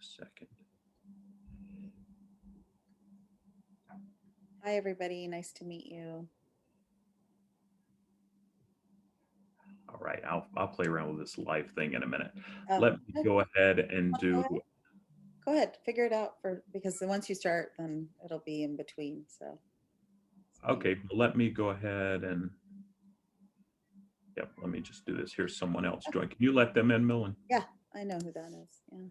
Second. Hi, everybody. Nice to meet you. All right, I'll play around with this live thing in a minute. Oh, Let me go ahead and go do. ahead. Go ahead. Figure it out because once you start, then it'll be in between. So, Okay, let me go ahead and. Yep, let me just do this. Here's someone else join. Can you let them in, Millen? yeah, I know who that is. Yeah.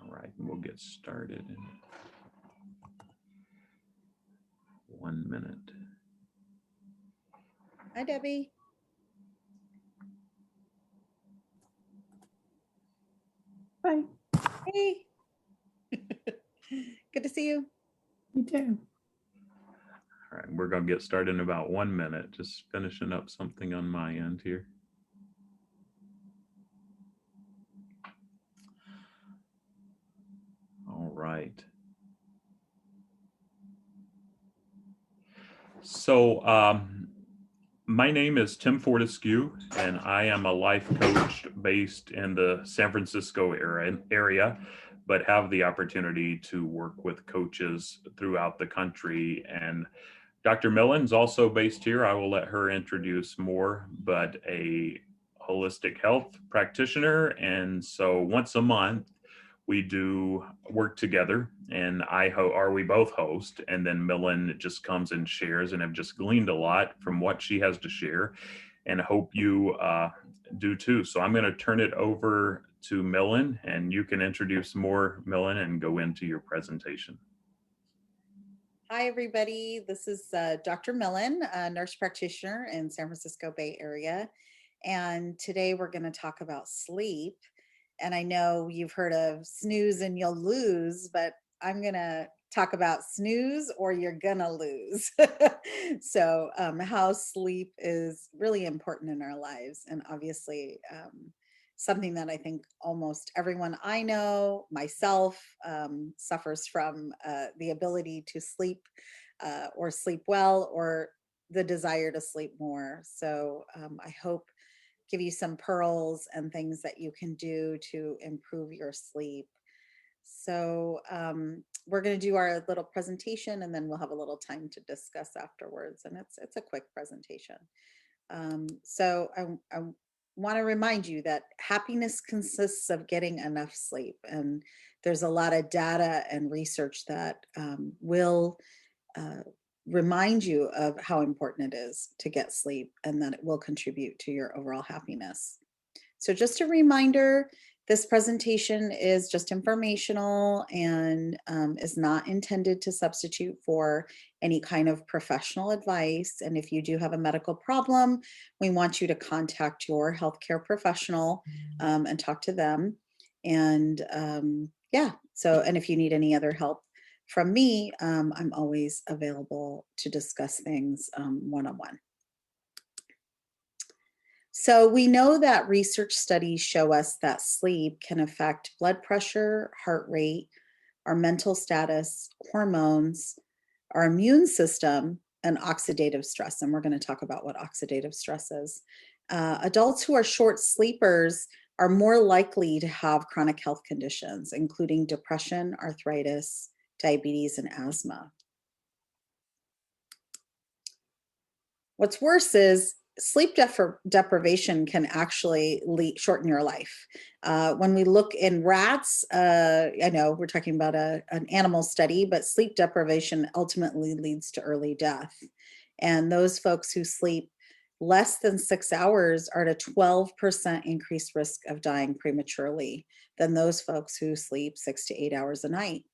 All right, we'll get started in 1 minute. Hi, Debbie. Hi, Hey. Good to see you. you too. All right, we're going to get started in about 1 minute. Just finishing up something on my end here. All right. So, my name is Tim Fortescue, and I am a life coach based in the San Francisco area, but have the opportunity to work with coaches throughout the country. And Dr. Millen's also based here. I will let her introduce more, but a holistic health practitioner. And so once a month, we do work together, and we both host, and then Millen just comes and shares, and have just gleaned a lot from what she has to share, and hope you do too. So I'm going to turn it over to Millen, and you can introduce more, Millen, and go into your presentation. Hi, everybody. This is Dr. Millen, a nurse practitioner in San Francisco Bay Area. And today we're going to talk about sleep. And I know you've heard of snooze and you'll lose, but I'm going to talk about snooze or you're going to lose. So, how sleep is really important in our lives. And obviously, something that I think almost everyone I know, myself, suffers from the ability to sleep or sleep well or the desire to sleep more. So, I hope give you some pearls and things that you can do to improve your sleep. So we're going to do our little presentation, and then we'll have a little time to discuss afterwards. And it's a quick presentation. So I want to remind you that happiness consists of getting enough sleep, and there's a lot of data and research that will uh, remind you of how important it is to get sleep and that it will contribute to your overall happiness. So, just a reminder, this presentation is just informational and is not intended to substitute for any kind of professional advice. And if you do have a medical problem, we want you to contact your healthcare professional and talk to them. And and if you need any other help from me, I'm always available to discuss things one on one. So we know that research studies show us that sleep can affect blood pressure, heart rate, our mental status, hormones, our immune system, and oxidative stress. And we're going to talk about what oxidative stress is. Adults who are short sleepers are more likely to have chronic health conditions, including depression, arthritis, diabetes, and asthma. What's worse is sleep deprivation can actually shorten your life. When we look in rats, I know we're talking about an animal study, but sleep deprivation ultimately leads to early death. And those folks who sleep less than 6 hours are at a 12% increased risk of dying prematurely than those folks who sleep 6 to 8 hours a night.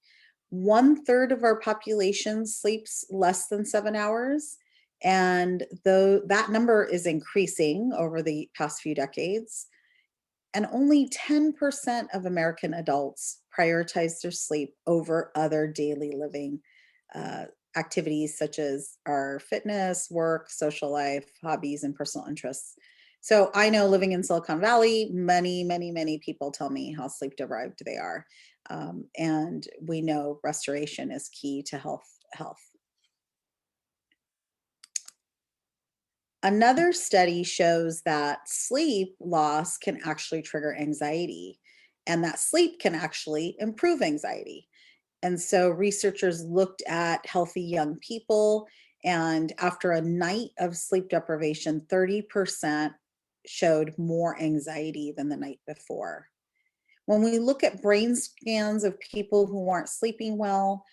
1/3 of our population sleeps less than 7 hours. And though that number is increasing over the past few decades, and only 10% of American adults prioritize their sleep over other daily living activities such as our fitness, work, social life, hobbies, and personal interests. So I know living in Silicon Valley, many people tell me how sleep deprived they are. And we know restoration is key to health. Another study shows that sleep loss can actually trigger anxiety. and that sleep can actually improve anxiety. And so researchers looked at healthy young people, and after a night of sleep deprivation, 30% showed more anxiety than the night before. When we look at brain scans of people who aren't sleeping well,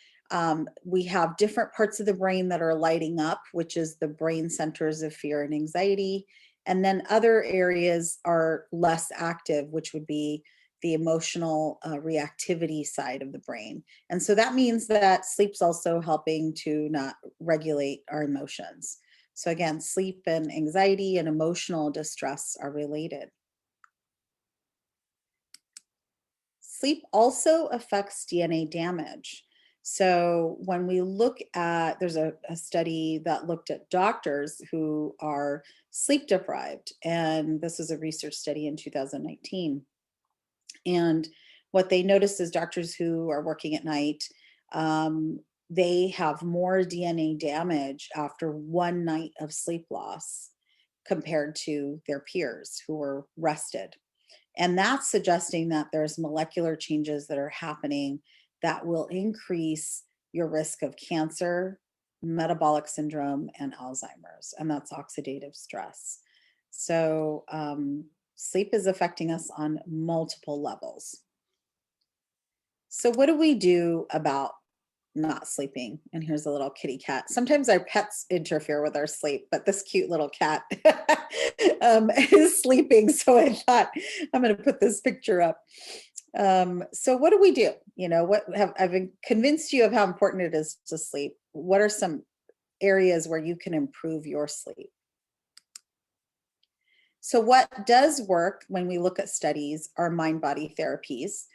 we have different parts of the brain that are lighting up, which is the brain centers of fear and anxiety. And then other areas are less active, which would be the emotional reactivity side of the brain. And so that means that sleep's also helping to not regulate our emotions. So again, sleep and anxiety and emotional distress are related. Sleep also affects DNA damage. So when we look at, there's a study that looked at doctors who are sleep deprived, and this was a research study in 2019. And what they noticed is doctors who are working at night, they have more DNA damage after one night of sleep loss compared to their peers who were rested. And that's suggesting that there's molecular changes that are happening that will increase your risk of cancer, metabolic syndrome, and Alzheimer's, and that's oxidative stress. So sleep is affecting us on multiple levels. So what do we do about not sleeping? And here's a little kitty cat. Sometimes our pets interfere with our sleep, but this cute little cat is sleeping. So I thought I'm going to put this picture up. So what do we do? You know, I've convinced you of how important it is to sleep. What are some areas where you can improve your sleep? So what does work when we look at studies are mind-body therapies.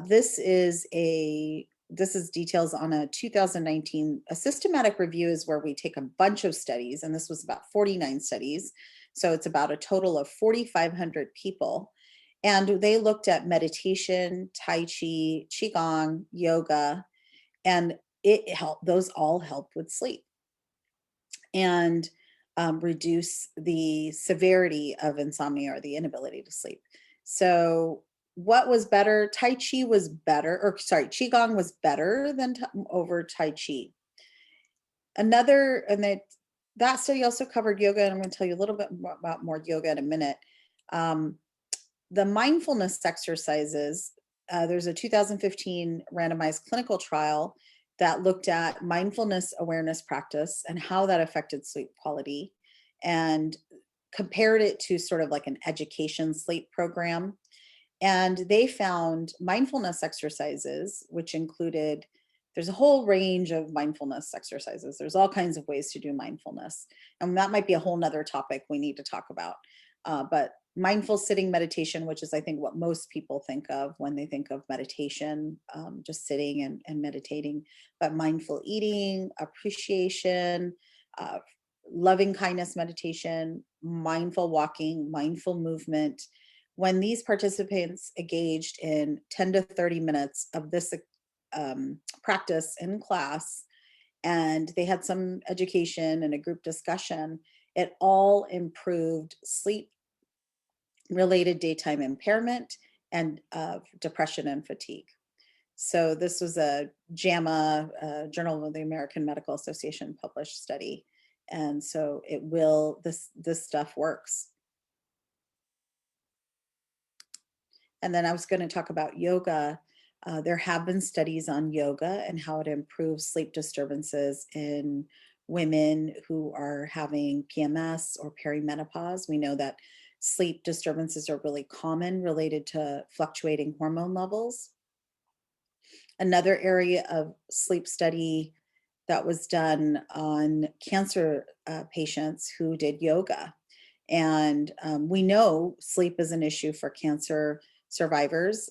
This is details on a 2019, a systematic review is where we take a bunch of studies, and this was about 49 studies. So it's about a total of 4,500 people. And they looked at meditation, Tai Chi, Qigong, yoga, and those all help with sleep and reduce the severity of insomnia or the inability to sleep. So what was better? Tai Chi was better, or sorry, Qigong was better than over Tai Chi. That study also covered yoga, and I'm going to tell you a little bit more about yoga in a minute. The mindfulness exercises, there's a 2015 randomized clinical trial that looked at mindfulness awareness practice and how that affected sleep quality, and compared it to sort of like an education sleep program. And they found mindfulness exercises, which included, there's a whole range of mindfulness exercises. There's all kinds of ways to do mindfulness. And that might be a whole nother topic we need to talk about. But mindful sitting meditation, which is I think what most people think of when they think of meditation, just sitting and meditating, but mindful eating, appreciation, loving kindness meditation, mindful walking, mindful movement. When these participants engaged in 10 to 30 minutes of this practice in class, and they had some education and a group discussion, it all improved sleep related daytime impairment and depression and fatigue. So this was a JAMA, Journal of the American Medical Association published study. And so this stuff works. And then I was going to talk about yoga. There have been studies on yoga and how it improves sleep disturbances in women who are having PMS or perimenopause. We know that sleep disturbances are really common related to fluctuating hormone levels. Another area of sleep study that was done on cancer patients who did yoga. And we know sleep is an issue for cancer survivors.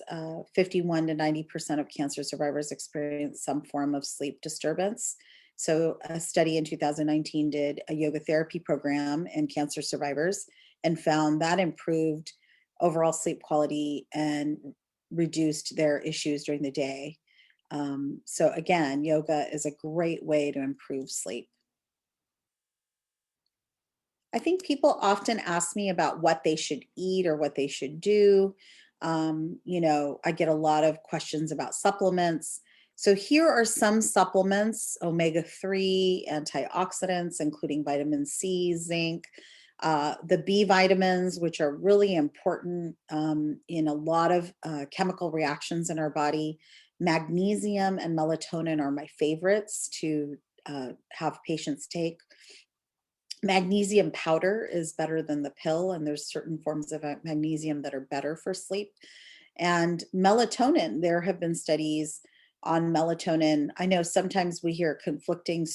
51 to 90% of cancer survivors experience some form of sleep disturbance. So a study in 2019 did a yoga therapy program in cancer survivors and found that improved overall sleep quality and reduced their issues during the day. So again, yoga is a great way to improve sleep. I think people often ask me about what they should eat or what they should do. I get a lot of questions about supplements. So here are some supplements: omega-3, antioxidants, including vitamin C, zinc, the B vitamins, which are really important in a lot of chemical reactions in our body. Magnesium and melatonin are my favorites to have patients take. Magnesium powder is better than the pill, and there's certain forms of magnesium that are better for sleep. And melatonin, there have been studies on melatonin. I know sometimes we hear conflicting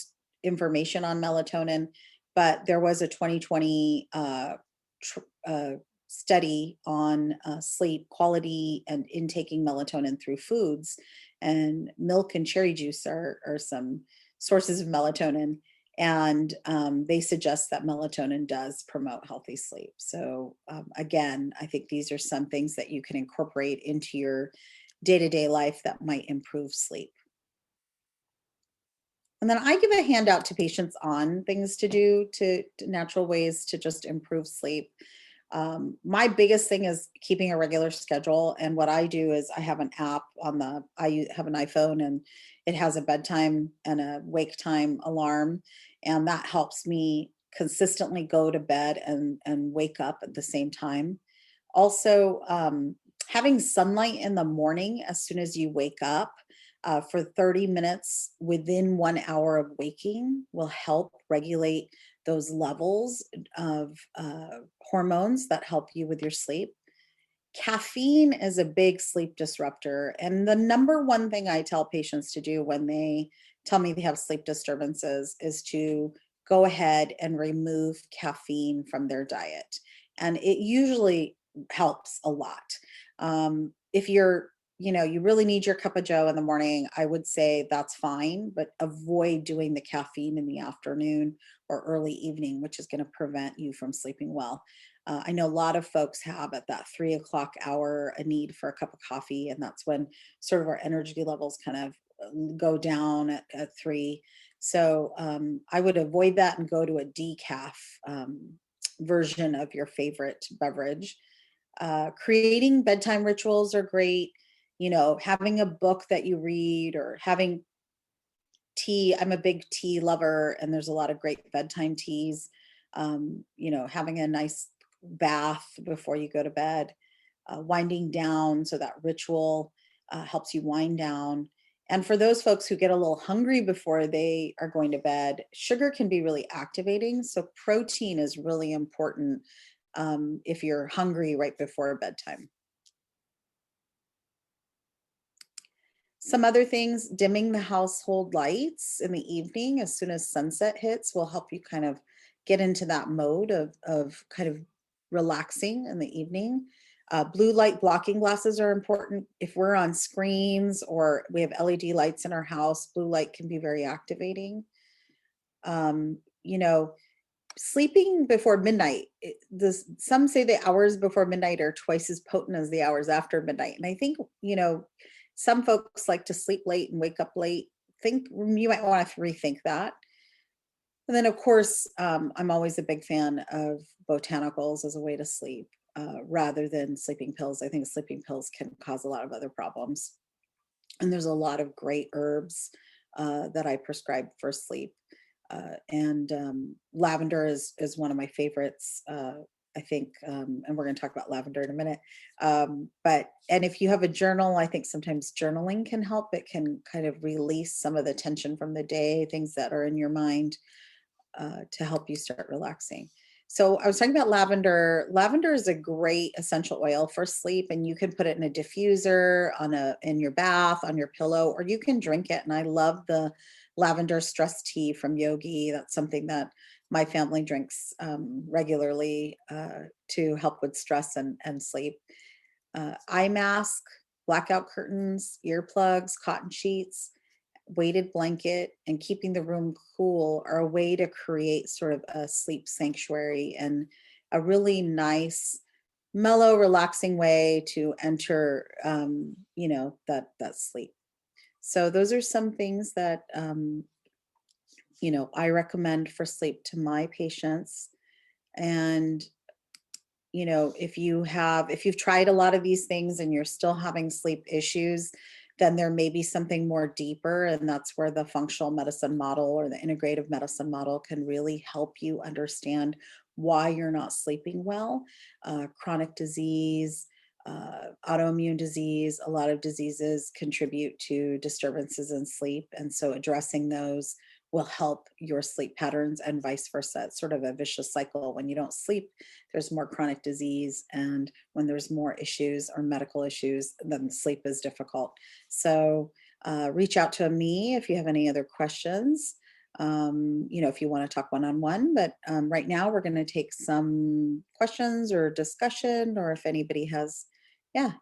information on melatonin, but there was a 2020 study on sleep quality and intaking melatonin through foods. And milk and cherry juice are some sources of melatonin. And they suggest that melatonin does promote healthy sleep. So again, I think these are some things that you can incorporate into your day-to-day life that might improve sleep. And then I give a handout to patients on things to do to natural ways to just improve sleep. My biggest thing is keeping a regular schedule. And what I do is I have an app I have an iPhone, and it has a bedtime and a wake time alarm. And that helps me consistently go to bed and wake up at the same time. Also, having sunlight in the morning as soon as you wake up for 30 minutes within 1 hour of waking will help regulate those levels of hormones that help you with your sleep. Caffeine is a big sleep disruptor. And the number one thing I tell patients to do when they tell me they have sleep disturbances is to go ahead and remove caffeine from their diet. And it usually helps a lot. If you really need your cup of joe in the morning, I would say that's fine, but avoid doing the caffeine in the afternoon or early evening, which is going to prevent you from sleeping well. I know a lot of folks have at that 3 o'clock hour a need for a cup of coffee, and that's when sort of our energy levels kind of go down at 3. So I would avoid that and go to a decaf version of your favorite beverage. Creating bedtime rituals are great. Having a book that you read or having tea. I'm a big tea lover, and there's a lot of great bedtime teas. Having a nice bath before you go to bed, winding down. So that ritual helps you wind down. And for those folks who get a little hungry before they are going to bed, sugar can be really activating. So protein is really important if you're hungry right before bedtime. Some other things: dimming the household lights in the evening as soon as sunset hits will help you kind of get into that mode of kind of relaxing in the evening. Blue light blocking glasses are important. If we're on screens or we have LED lights in our house, blue light can be very activating. Um, you know, Sleeping before midnight, some say the hours before midnight are twice as potent as the hours after midnight. And I think, some folks like to sleep late and wake up late. Think you might want to rethink that. And then, of course, I'm always a big fan of botanicals as a way to sleep rather than sleeping pills. I think sleeping pills can cause a lot of other problems. And there's a lot of great herbs that I prescribe for sleep. And lavender is one of my favorites. I think, and we're going to talk about lavender in a minute. And if you have a journal, I think sometimes journaling can help. It can kind of release some of the tension from the day, things that are in your mind to help you start relaxing. So I was talking about lavender. Lavender is a great essential oil for sleep, and you can put it in a diffuser, in your bath, on your pillow, or you can drink it. And I love the lavender stress tea from Yogi. That's something that my family drinks regularly to help with stress and sleep. Eye mask, blackout curtains, earplugs, cotton sheets, weighted blanket, and keeping the room cool are a way to create sort of a sleep sanctuary and a really nice, mellow, relaxing way to enter, that sleep. So those are some things that, I recommend for sleep to my patients. And if you've tried a lot of these things and you're still having sleep issues, then there may be something more deeper. And that's where the functional medicine model or the integrative medicine model can really help you understand why you're not sleeping well. Chronic disease, autoimmune disease, a lot of diseases contribute to disturbances in sleep. And so addressing those will help your sleep patterns and vice versa. It's sort of a vicious cycle. When you don't sleep, there's more chronic disease. And when there's more issues or medical issues, then sleep is difficult. So reach out to me if you have any other questions. If you want to talk one-on-one, but right now we're going to take some questions or discussion, or if anybody has,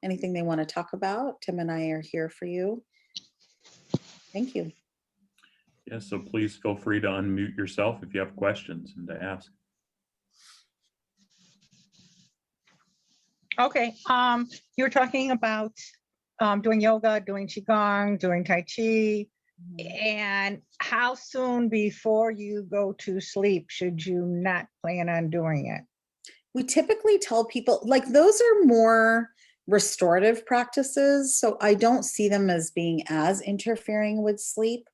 anything they want to talk about. Tim and I are here for you. Thank you. Yeah, so please feel free to unmute yourself if you have questions and to ask. Okay, you were talking about doing yoga, doing qigong, doing tai chi, and how soon before you go to sleep should you not plan on doing it? We typically tell people, like, those are more restorative practices, so I don't see them as being as interfering with sleep.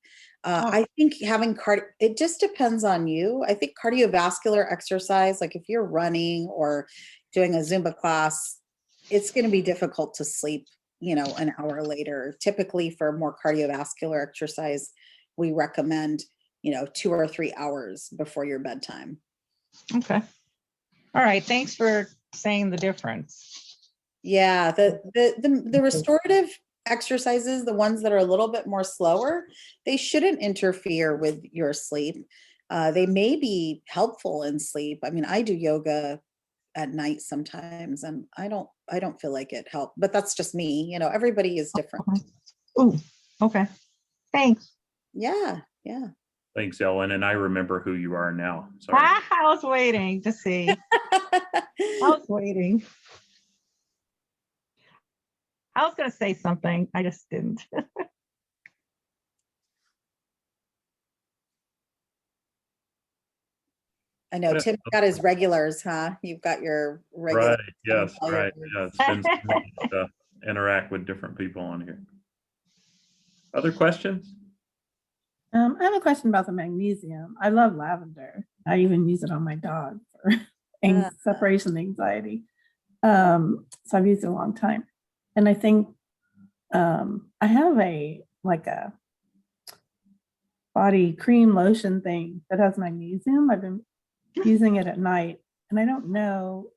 I think having it just depends on you. I think cardiovascular exercise, like if you're running or doing a Zumba class, it's going to be difficult to sleep, an hour later. Typically for more cardiovascular exercise, we recommend, 2 or 3 hours before your bedtime. Okay. All right. Thanks for saying the difference. Yeah, the restorative exercises, the ones that are a little bit more slower, they shouldn't interfere with your sleep. They may be helpful in sleep. I mean, I do yoga at night sometimes, and I don't feel like it helped, but that's just me. Everybody is different. Oh, okay. Thanks. Yeah. Thanks, Ellen. And I remember who you are now. Sorry. I was waiting to see. I was waiting. I was going to say something. I just didn't. I know Tim got his regulars, huh? You've got your regulars. Right. Yes. Right. Yeah. It's been nice to interact with different people on here. Other questions? I have a question about the magnesium. I love lavender. I even use it on my dog for separation anxiety. So I've used it a long time. And I think I have a body cream lotion thing that has magnesium. I've been using it at night, and I don't know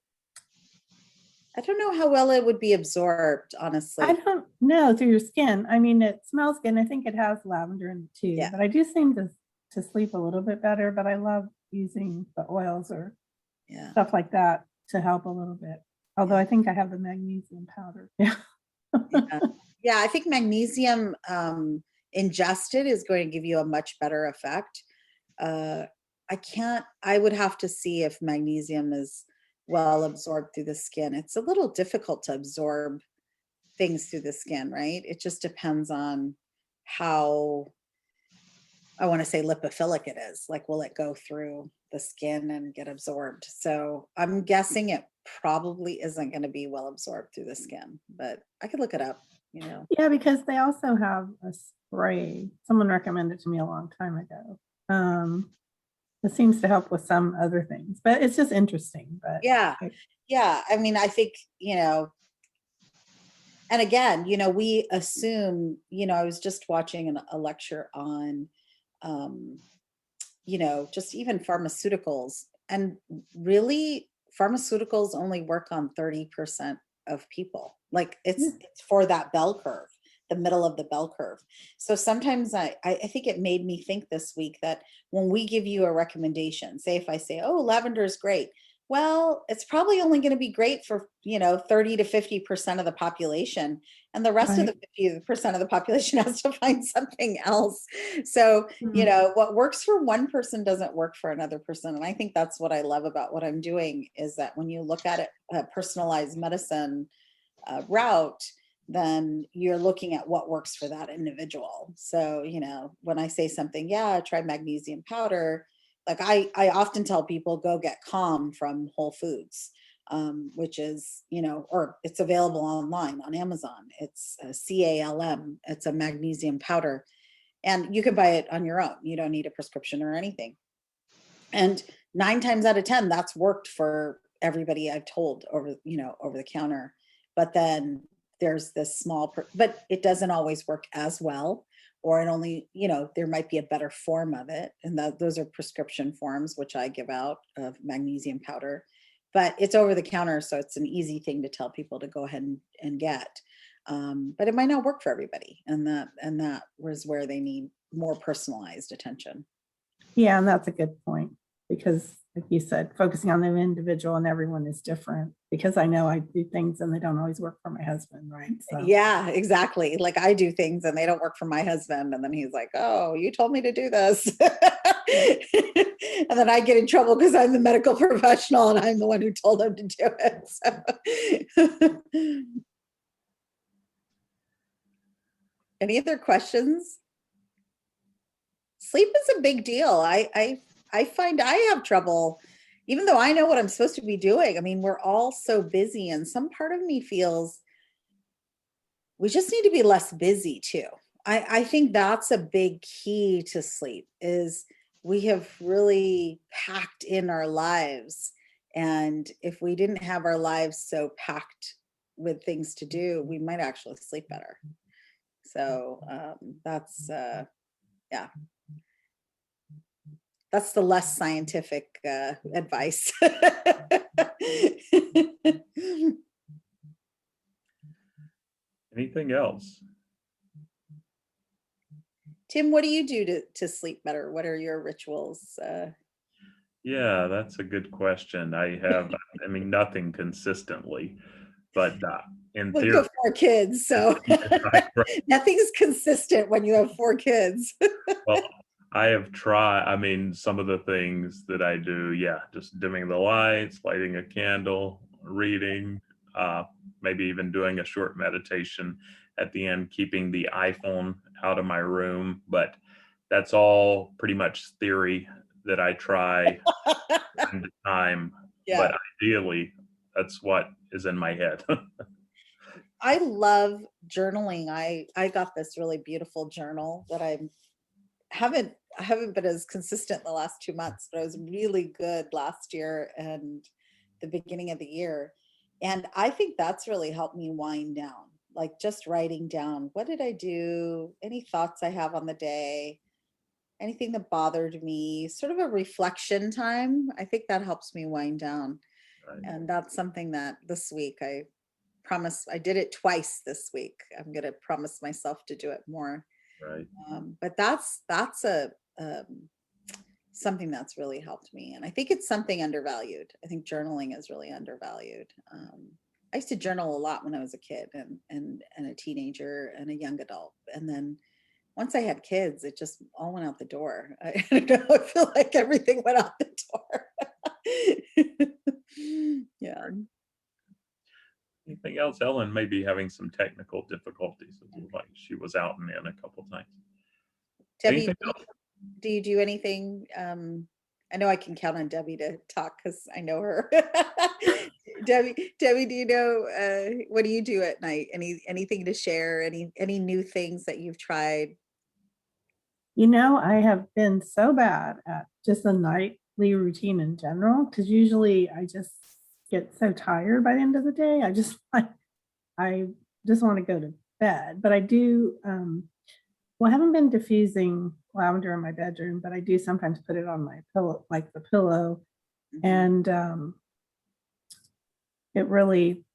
how well it would be absorbed, honestly. I don't know through your skin. I mean, it smells good. And I think it has lavender in it too, but I do seem to sleep a little bit better, but I love using the oils or stuff like that to help a little bit. Although I think I have the magnesium powder. Yeah, I think magnesium ingested is going to give you a much better effect. I would have to see if magnesium is well absorbed through the skin. It's a little difficult to absorb things through the skin, right? It just depends on how, I want to say, lipophilic it is. Like, will it go through the skin and get absorbed? So I'm guessing it probably isn't going to be well absorbed through the skin, but I could look it up, Yeah, because they also have a spray. Someone recommended to me a long time ago. It seems to help with some other things, but it's just interesting. But yeah. I mean, I think, and again, we assume, I was just watching a lecture on, just even pharmaceuticals, and really pharmaceuticals only work on 30% of people. Like it's for that bell curve, the middle of the bell curve. So sometimes I think it made me think this week that when we give you a recommendation, say if I say, oh, lavender is great, well, it's probably only going to be great for 30 to 50% of the population, and the rest of the 50% of the population has to find something else. So what works for one person doesn't work for another person. And I think that's what I love about what I'm doing, is that when you look at it, a personalized medicine route, then you're looking at what works for that individual. So, when I say something, try magnesium powder, like I often tell people, go get Calm from Whole Foods, which is, or it's available online on Amazon. It's a CALM. It's a magnesium powder, and you can buy it on your own. You don't need a prescription or anything. And 9 times out of 10, that's worked for everybody I've told over the counter. But then there's this but it doesn't always work as well, or it only, there might be a better form of it. And those are prescription forms, which I give out of magnesium powder, but it's over the counter. So it's an easy thing to tell people to go ahead and get. But it might not work for everybody. And that was where they need more personalized attention. Yeah, and that's a good point, because like you said, focusing on the individual and everyone is different, because I know I do things and they don't always work for my husband, right? So. Yeah, exactly. Like I do things and they don't work for my husband. And then he's like, oh, you told me to do this. And then I get in trouble because I'm the medical professional and I'm the one who told him to do it. So. Any other questions? Sleep is a big deal. I find I have trouble, even though I know what I'm supposed to be doing. I mean, we're all so busy, and some part of me feels we just need to be less busy too. I think that's a big key to sleep, is we have really packed in our lives. And if we didn't have our lives so packed with things to do, we might actually sleep better. So that's, yeah. That's the less scientific advice. Anything else? Tim, what do you do to sleep better? What are your rituals? Yeah, that's a good question. I have, nothing consistently, but in Well, theory, you have 4 kids, so right. nothing's consistent when you have 4 kids. Well, I have tried, some of the things that I do, yeah, just dimming the lights, lighting a candle, reading, maybe even doing a short meditation at the end, keeping the iPhone out of my room. But that's all pretty much theory that I try time to time. Yeah. But ideally, that's what is in my head. I love journaling. I got this really beautiful journal that I haven't been as consistent the last 2 months, but I was really good last year and the beginning of the year. And I think that's really helped me wind down, like just writing down, what did I do? Any thoughts I have on the day, anything that bothered me, sort of a reflection time. I think that helps me wind down. Right. And that's something that this week I did it twice this week. I'm going to promise myself to do it more. Right. But that's something that's really helped me. And I think it's something undervalued. I think journaling is really undervalued. I used to journal a lot when I was a kid and a teenager and a young adult. And then once I had kids, it just all went out the door. I don't know, I feel like everything went out the door. Yeah. Anything else? Ellen may be having some technical difficulties. It looked like she was out and in a couple times. Debbie, do you do anything? I know I can count on Debbie to talk because I know her. Debbie, do you know, what do you do at night? Anything to share? Any new things that you've tried? I have been so bad at just the nightly routine in general, because usually I just get so tired by the end of the day. I just want to go to bed. But I do, I haven't been diffusing lavender in my bedroom, but I do sometimes put it on my pillow, like the pillow. Mm-hmm. And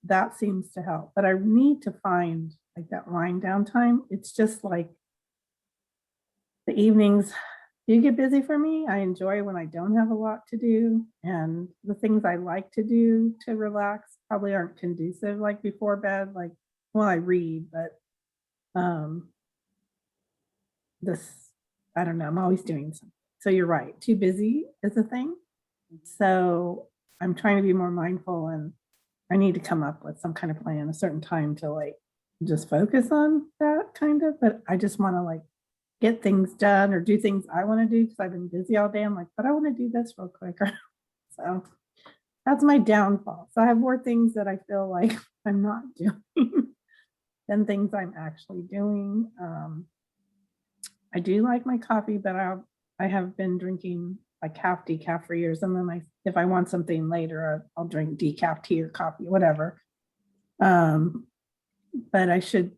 that seems to help. But I need to find like that wind down time. It's just like the evenings do get busy for me. I enjoy when I don't have a lot to do, and the things I like to do to relax probably aren't conducive like before bed. Like, well, I read, but I don't know, I'm always doing something. So you're right, too busy is a thing. So I'm trying to be more mindful, and I need to come up with some kind of plan, a certain time to like just focus on that kind of, but I just want to like get things done or do things I want to do because I've been busy all day. I'm like, but I want to do this real quick. So That's my downfall. So I have more things that I feel like I'm not doing than things I'm actually doing. I do like my coffee, but I have been drinking like half decaf for years, and then if I want something later, I'll drink decaf tea or coffee, whatever. But I should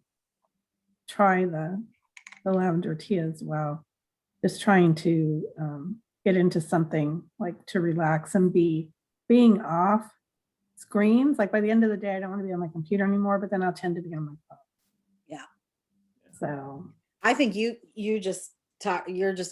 try the lavender tea as well. Just trying to get into something like to relax and being off screens. Like by the end of the day, I don't want to be on my computer anymore, but then I'll tend to be on my phone. Yeah. So I think you're just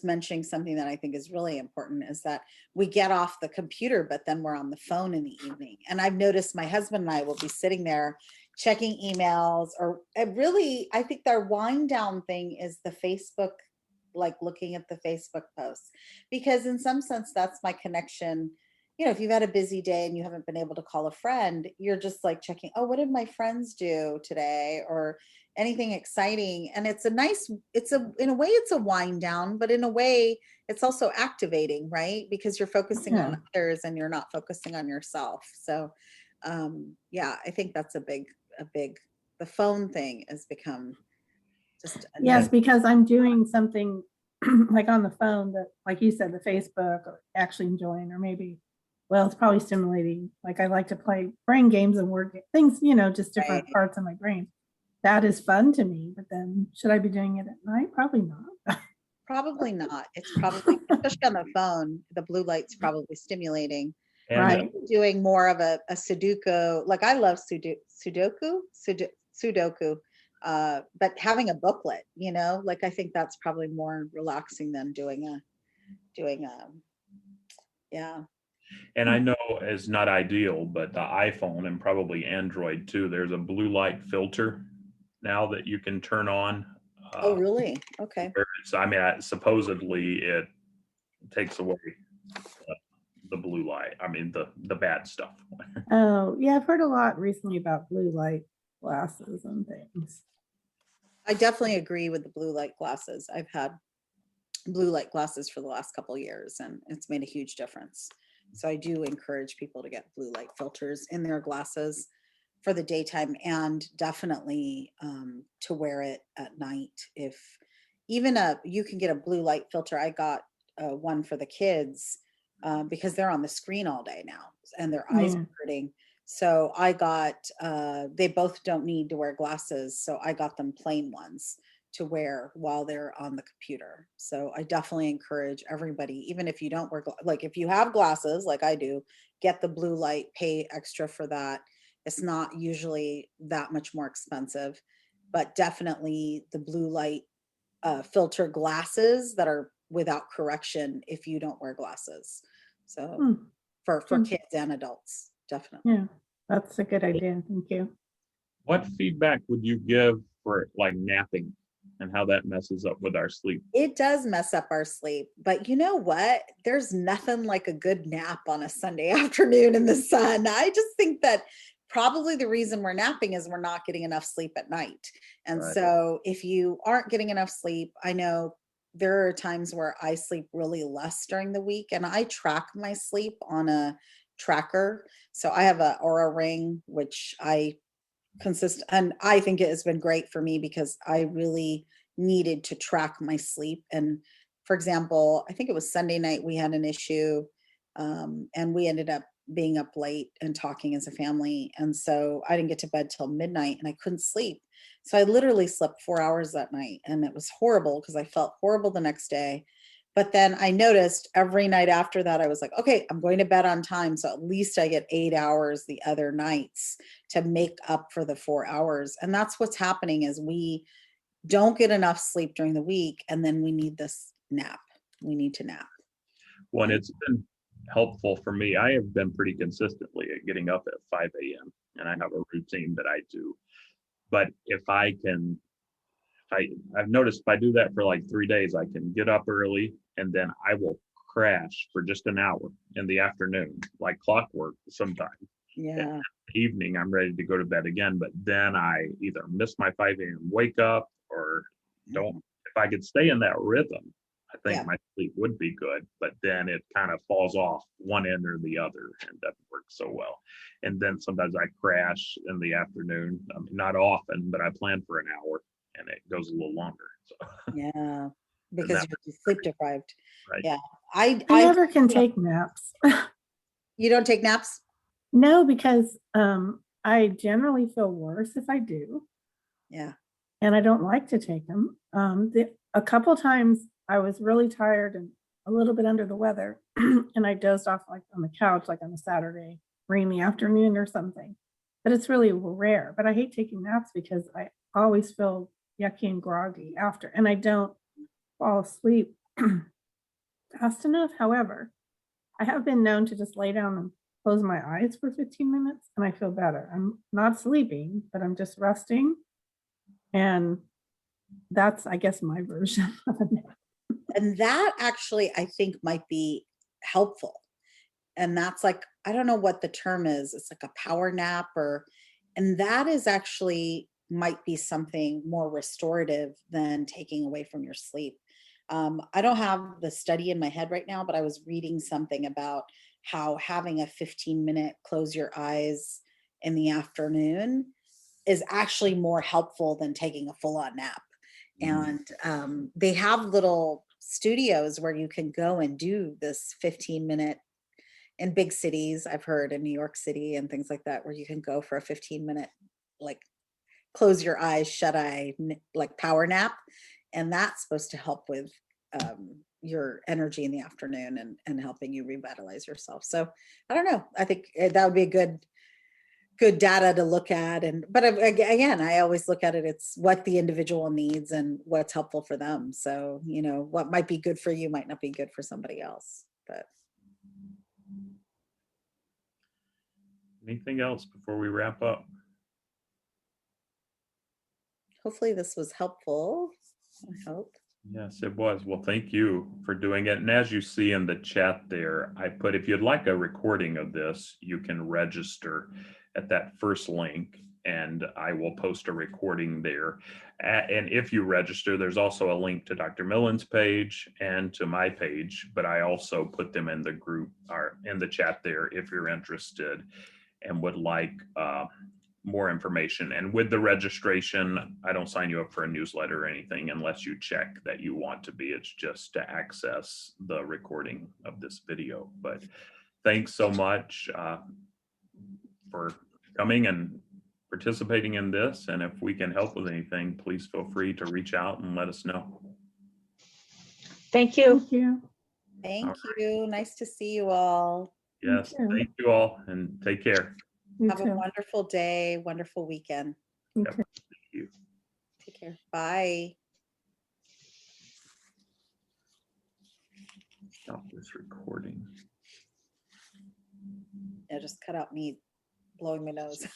mentioning something that I think is really important, is that we get off the computer, but then we're on the phone in the evening. And I've noticed my husband and I will be sitting there checking emails, or I think their wind down thing is the Facebook, like looking at the Facebook posts, because in some sense that's my connection. If you've had a busy day and you haven't been able to call a friend, you're just like checking, oh, what did my friends do today, or anything exciting. And in a way it's a wind down, but in a way it's also activating, right? Because you're focusing on others and you're not focusing on yourself. So yeah, I think that's a big, the phone thing has become just yes, because I'm doing something like on the phone that, like you said, the Facebook, or actually enjoying, or maybe, well, it's probably stimulating. Like I like to play brain games and word things, just different parts of my brain. That is fun to me, but then should I be doing it at night? Probably not. Probably not. It's probably, especially on the phone, the blue light's probably stimulating. And right. Doing more of a Sudoku. Like I love Sudoku, but having a booklet, like I think that's probably more relaxing than doing yeah. And I know it's not ideal, but the iPhone and probably Android too, there's a blue light filter now that you can turn on. Oh, really? Okay. Supposedly it takes away the blue light. I mean, the bad stuff. Oh, yeah. I've heard a lot recently about blue light glasses and things. I definitely agree with the blue light glasses. I've had blue light glasses for the last couple of years, and it's made a huge difference. So I do encourage people to get blue light filters in their glasses for the daytime, and definitely to wear it at night. If even you can get a blue light filter. I got one for the kids because they're on the screen all day now and their eyes are hurting. So I got, they both don't need to wear glasses. So I got them plain ones to wear while they're on the computer. So I definitely encourage everybody, even if you don't wear, like if you have glasses, like I do, get the blue light, pay extra for that. It's not usually that much more expensive, but definitely the blue light filter glasses that are without correction if you don't wear glasses. So for kids and adults, definitely. Yeah, that's a good idea. Thank you. What feedback would you give for like napping and how that messes up with our sleep? It does mess up our sleep, but you know what? There's nothing like a good nap on a Sunday afternoon in the sun. I just think that probably the reason we're napping is we're not getting enough sleep at night. And Right. So if you aren't getting enough sleep, I know there are times where I sleep really less during the week, and I track my sleep on a tracker. So I have a Aura ring, which and I think it has been great for me because I really needed to track my sleep. And for example, I think it was Sunday night, we had an issue, and we ended up being up late and talking as a family. And so I didn't get to bed till midnight and I couldn't sleep. So I literally slept 4 hours that night, and it was horrible because I felt horrible the next day. But then I noticed every night after that, I was like, okay, I'm going to bed on time. So at least I get 8 hours the other nights to make up for the 4 hours. And that's what's happening, is we don't get enough sleep during the week, and then we need this nap. We need to nap. Well, it's been helpful for me. I have been pretty consistently at getting up at 5 a.m. and I have a routine that I do. But I've noticed if I do that for like 3 days, I can get up early and then I will crash for just an hour in the afternoon, like clockwork sometimes. Yeah. And in the evening, I'm ready to go to bed again, but then I either miss my 5 a.m. wake up or don't. If I could stay in that rhythm, I think Yeah. my sleep would be good, but then it kind of falls off one end or the other and doesn't work so well. And then sometimes I crash in the afternoon. I mean, not often, but I plan for an hour and it goes a little longer. So, Yeah. Because you're sleep deprived. right. Yeah. I never can take naps. You don't take naps? No, because I generally feel worse if I do. Yeah. And I don't like to take them. A couple times I was really tired and a little bit under the weather, and I dozed off like on the couch, like on a Saturday rainy afternoon or something. But it's really rare. But I hate taking naps because I always feel yucky and groggy after, and I don't fall asleep fast enough. However, I have been known to just lay down and close my eyes for 15 minutes and I feel better. I'm not sleeping, but I'm just resting. And that's, I guess, my version of a nap. And that actually, I think, might be helpful. And that's like, I don't know what the term is. It's like a power nap and that is actually might be something more restorative than taking away from your sleep. I don't have the study in my head right now, but I was reading something about how having a 15-minute close your eyes in the afternoon is actually more helpful than taking a full-on nap. And they have little studios where you can go and do this 15-minute in big cities. I've heard in New York City and things like that, where you can go for a 15-minute, like close your eyes, shut eye, like power nap. And that's supposed to help with your energy in the afternoon and helping you revitalize yourself. So I don't know. I think that would be a good data to look at. But again, I always look at it, it's what the individual needs and what's helpful for them. So, what might be good for you might not be good for somebody else. But Anything else before we wrap up? hopefully this was helpful. I hope. Yes, it was. Well, thank you for doing it. And as you see in the chat there, I put, if you'd like a recording of this, you can register at that first link and I will post a recording there. And if you register, there's also a link to Dr. Millen's page and to my page, but I also put them in the group or in the chat there if you're interested and would like more information. And with the registration, I don't sign you up for a newsletter or anything unless you check that you want to be. It's just to access the recording of this video. But thanks so much for coming and participating in this. And if we can help with anything, please feel free to reach out and let us know. Thank you. Thank you. Thank you. Nice to see you all. Yes, thank you all and take care. Have a wonderful day, wonderful weekend. Yep. Thank you. Take care. Bye. Stop this recording. Yeah, just cut out me blowing my nose.